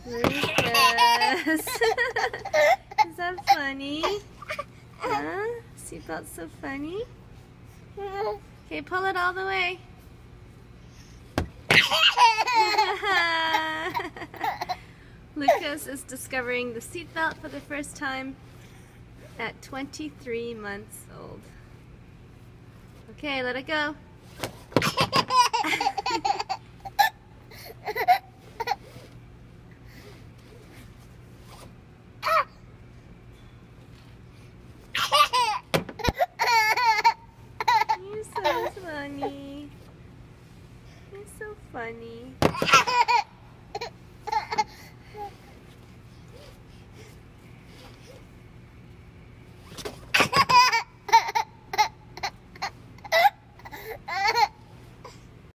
Lucas. Is that funny? Huh? Seatbelt's so funny. Okay, pull it all the way. Lucas is discovering the seatbelt for the first time at 23 months old. Okay, let it go. You're so funny. You're so funny.